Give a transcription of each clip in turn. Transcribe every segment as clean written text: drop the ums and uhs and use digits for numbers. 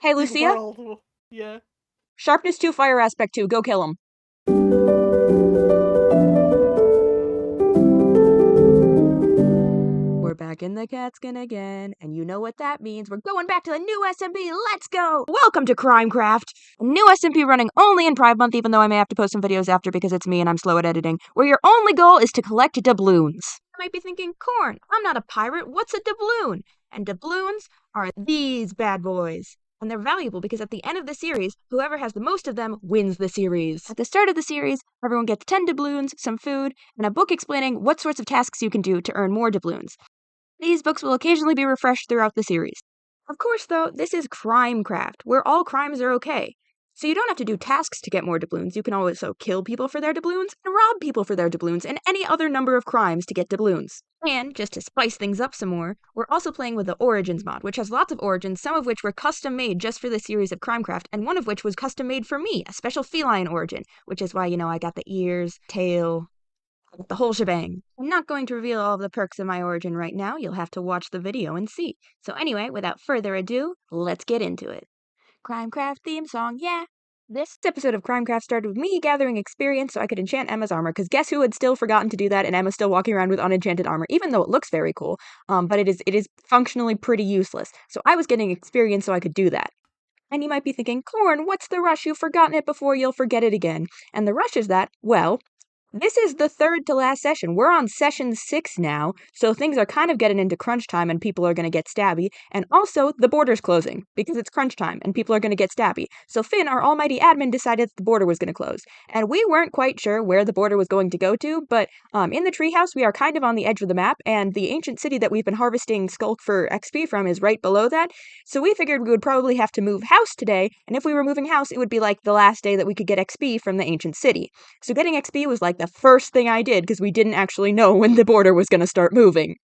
Hey, Lucia? Yeah. Sharpness 2, fire aspect 2, go kill him. We're back in the cat skin again, and you know what that means. We're going back to the new SMP, let's go! Welcome to Crimecraft, a new SMP running only in Pride Month, even though I may have to post some videos after because it's me and I'm slow at editing, where your only goal is to collect doubloons. You might be thinking, Corn, I'm not a pirate, what's a doubloon? And doubloons are these bad boys. And they're valuable because at the end of the series, whoever has the most of them wins the series. At the start of the series, everyone gets 10 doubloons, some food, and a book explaining what sorts of tasks you can do to earn more doubloons. These books will occasionally be refreshed throughout the series. Of course, though, this is Crimecraft, where all crimes are okay. So you don't have to do tasks to get more doubloons. You can also kill people for their doubloons, and rob people for their doubloons, and any other number of crimes to get doubloons. And, just to spice things up some more, we're also playing with the Origins mod, which has lots of origins, some of which were custom made just for the series of Crimecraft, and one of which was custom made for me, a special feline origin, which is why, I got the ears, tail, the whole shebang. I'm not going to reveal all of the perks of my origin right now. You'll have to watch the video and see. So anyway, without further ado, let's get into it. Crimecraft theme song, yeah. This episode of Crimecraft started with me gathering experience so I could enchant Emma's armor, because guess who had still forgotten to do that, and Emma's still walking around with unenchanted armor, even though it looks very cool, but it is functionally pretty useless. So I was getting experience so I could do that. And you might be thinking, Corn, what's the rush? You've forgotten it before, you'll forget it again. And the rush is that, well, this is the third to last session. We're on session 6 now, so things are kind of getting into crunch time and people are going to get stabby. And also, the border's closing, because it's crunch time and people are going to get stabby. So Finn, our almighty admin, decided that the border was going to close. And we weren't quite sure where the border was going to go to, but in the treehouse, we are kind of on the edge of the map, and the ancient city that we've been harvesting Skulk for XP from is right below that. So we figured we would probably have to move house today, and if we were moving house, it would be like the last day that we could get XP from the ancient city. So getting XP was like the first thing I did because we didn't actually know when the border was going to start moving.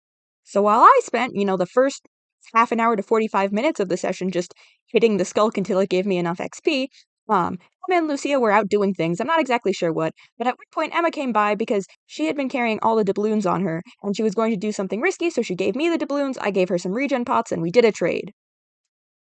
So while I spent, the first half an hour to 45 minutes of the session just hitting the Skulk until it gave me enough XP, Emma and Lucia were out doing things. I'm not exactly sure what, but at one point Emma came by because she had been carrying all the doubloons on her, and she was going to do something risky, so she gave me the doubloons, I gave her some regen pots, and we did a trade.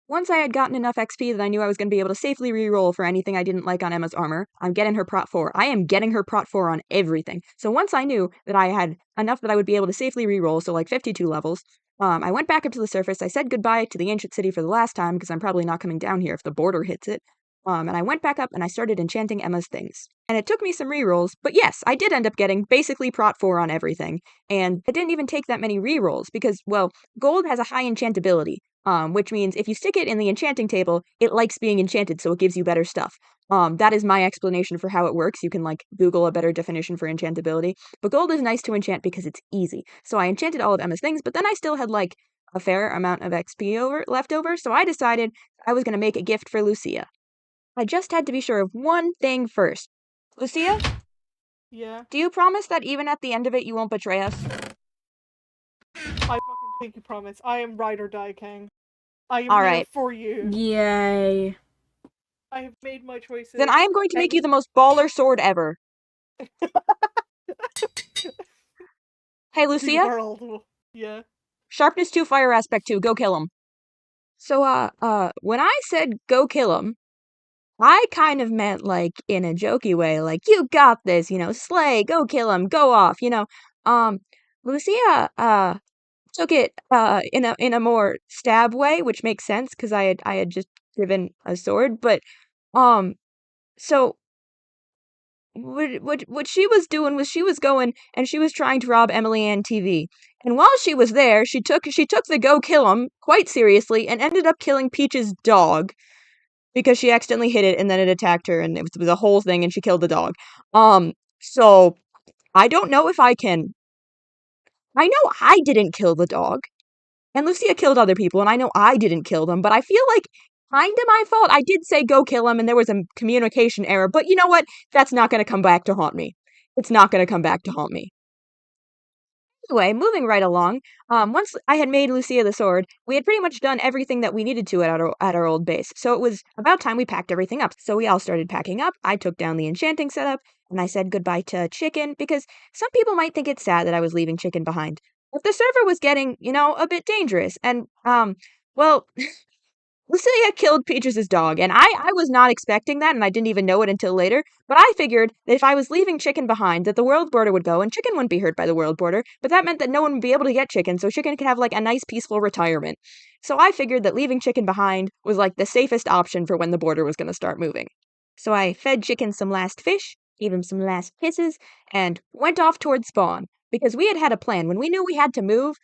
Once I had gotten enough XP that I knew I was going to be able to safely reroll for anything I didn't like on Emma's armor, I'm getting her Prot 4. I am getting her Prot 4 on everything. So once I knew that I had enough that I would be able to safely reroll, so like 52 levels, I went back up to the surface, I said goodbye to the ancient city for the last time, because I'm probably not coming down here if the border hits it. And I went back up and I started enchanting Emma's things. And it took me some rerolls, but yes, I did end up getting basically Prot 4 on everything. And it didn't even take that many rerolls, because, well, gold has a high enchantability. Which means if you stick it in the enchanting table, it likes being enchanted, so it gives you better stuff. That is my explanation for how it works. You can, Google a better definition for enchantability. But gold is nice to enchant because it's easy. So I enchanted all of Emma's things, but then I still had, a fair amount of XP left over, so I decided I was going to make a gift for Lucia. I just had to be sure of one thing first. Lucia? Yeah. Do you promise that even at the end of it, you won't betray us? I fucking take you promise. I am ride or die king. I am All here right. for you. Yay. I have made my choices. Then I am going to make you the most baller sword ever. Hey, Lucia? Yeah. Sharpness 2, fire aspect 2, go kill him. So, when I said go kill him, I kind of meant, in a jokey way, you got this, slay, go kill him, go off, Lucia, took it, in a more stab way, which makes sense, because I had just given a sword, but, so, what she was doing was she was going and she was trying to rob Emily Ann TV. And while she was there, she took the go kill him quite seriously and ended up killing Peach's dog because she accidentally hit it and then it attacked her and it was a whole thing and she killed the dog. So I don't know if I know I didn't kill the dog. And Lucia killed other people and I know I didn't kill them, but I feel like kind of my fault. I did say go kill him and there was a communication error, but you know what? That's not going to come back to haunt me. It's not going to come back to haunt me. Anyway, moving right along, once I had made Lucia the sword, we had pretty much done everything that we needed to at our old base, so it was about time we packed everything up. So we all started packing up, I took down the enchanting setup, and I said goodbye to Chicken, because some people might think it's sad that I was leaving Chicken behind. But the server was getting, a bit dangerous, and, well... Lucia killed Peaches' dog, and I was not expecting that, and I didn't even know it until later, but I figured that if I was leaving Chicken behind, that the world border would go, and Chicken wouldn't be hurt by the world border, but that meant that no one would be able to get Chicken, so Chicken could have, like, a nice, peaceful retirement. So I figured that leaving Chicken behind was, like, the safest option for when the border was going to start moving. So I fed Chicken some last fish, gave him some last kisses, and went off towards spawn, because we had a plan. When we knew we had to move,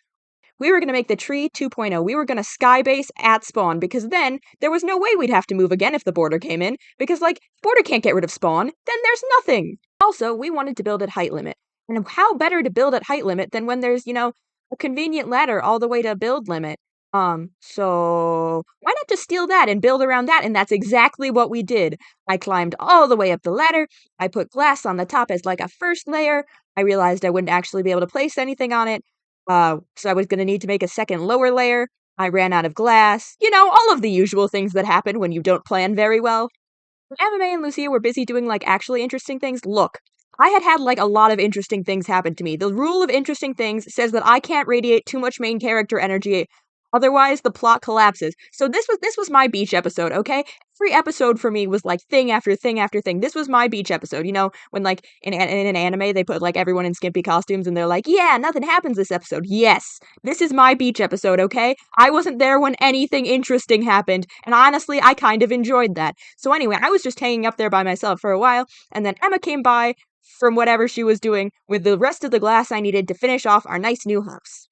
we were going to make the tree 2.0. We were going to skybase at spawn because then there was no way we'd have to move again if the border came in because, like, border can't get rid of spawn. Then there's nothing. Also, we wanted to build at height limit. And how better to build at height limit than when there's, a convenient ladder all the way to build limit? So why not just steal that and build around that? And that's exactly what we did. I climbed all the way up the ladder. I put glass on the top as like a first layer. I realized I wouldn't actually be able to place anything on it. So I was going to need to make a second lower layer. I ran out of glass. All of the usual things that happen when you don't plan very well. EmaMae and Lucia were busy doing, like, actually interesting things. Look, I had like, a lot of interesting things happen to me. The rule of interesting things says that I can't radiate too much main character energy, otherwise the plot collapses. So this was my beach episode, okay? Every episode for me was, like, thing after thing after thing. This was my beach episode, when, like, in an anime, they put, like, everyone in skimpy costumes, and they're like, yeah, nothing happens this episode. Yes, this is my beach episode, okay? I wasn't there when anything interesting happened, and honestly, I kind of enjoyed that. So anyway, I was just hanging up there by myself for a while, and then Emma came by from whatever she was doing with the rest of the glass I needed to finish off our nice new house.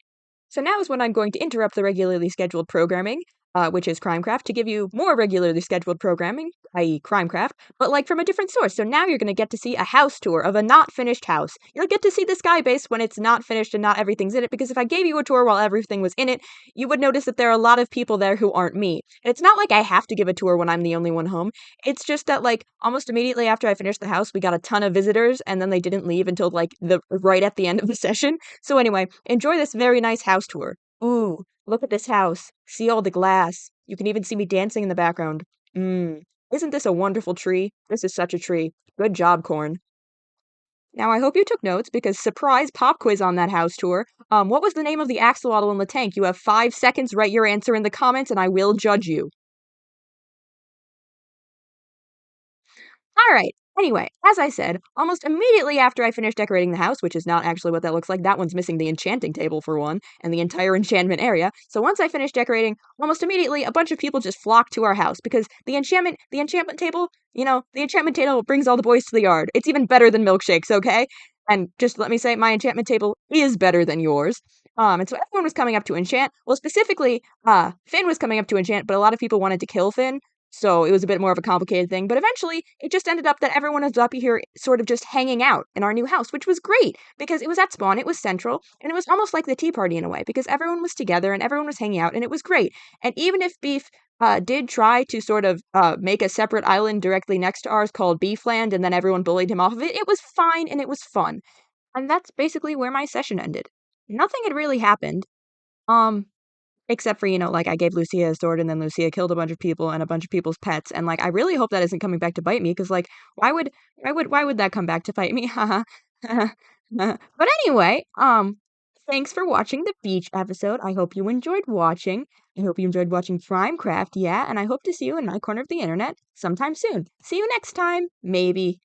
So now is when I'm going to interrupt the regularly scheduled programming, which is Crimecraft, to give you more regularly scheduled programming, i.e. Crimecraft, but, like, from a different source. So now you're going to get to see a house tour of a not finished house. You'll get to see the sky base when it's not finished and not everything's in it, because if I gave you a tour while everything was in it, you would notice that there are a lot of people there who aren't me. And it's not like I have to give a tour when I'm the only one home. It's just that, like, almost immediately after I finished the house, we got a ton of visitors, and then they didn't leave until, like, right at the end of the session. So anyway, enjoy this very nice house tour. Ooh, look at this house. See all the glass. You can even see me dancing in the background. Isn't this a wonderful tree? This is such a tree. Good job, Corn. Now, I hope you took notes, because surprise pop quiz on that house tour. What was the name of the axolotl in the tank? You have 5 seconds, write your answer in the comments, and I will judge you. Alright, anyway, as I said, almost immediately after I finished decorating the house, which is not actually what that looks like, that one's missing the enchanting table for one, and the entire enchantment area, so once I finished decorating, almost immediately a bunch of people just flocked to our house, because the enchantment table, the enchantment table brings all the boys to the yard. It's even better than milkshakes, okay? And just let me say, my enchantment table is better than yours. And so everyone was coming up to enchant. Well, specifically, Finn was coming up to enchant, but a lot of people wanted to kill Finn, so it was a bit more of a complicated thing, but eventually it just ended up that everyone was up here sort of just hanging out in our new house, which was great because it was at spawn, it was central, and it was almost like the tea party in a way because everyone was together and everyone was hanging out and it was great. And even if Beef did try to sort of make a separate island directly next to ours called Beefland and then everyone bullied him off of it, it was fine and it was fun. And that's basically where my session ended. Nothing had really happened. Except for, like, I gave Lucia a sword, and then Lucia killed a bunch of people and a bunch of people's pets, and, like, I really hope that isn't coming back to bite me, because, like, why would that come back to bite me? Haha. But anyway, thanks for watching the beach episode. I hope you enjoyed watching. I hope you enjoyed watching Crimecraft, yeah, and I hope to see you in my corner of the internet sometime soon. See you next time, maybe.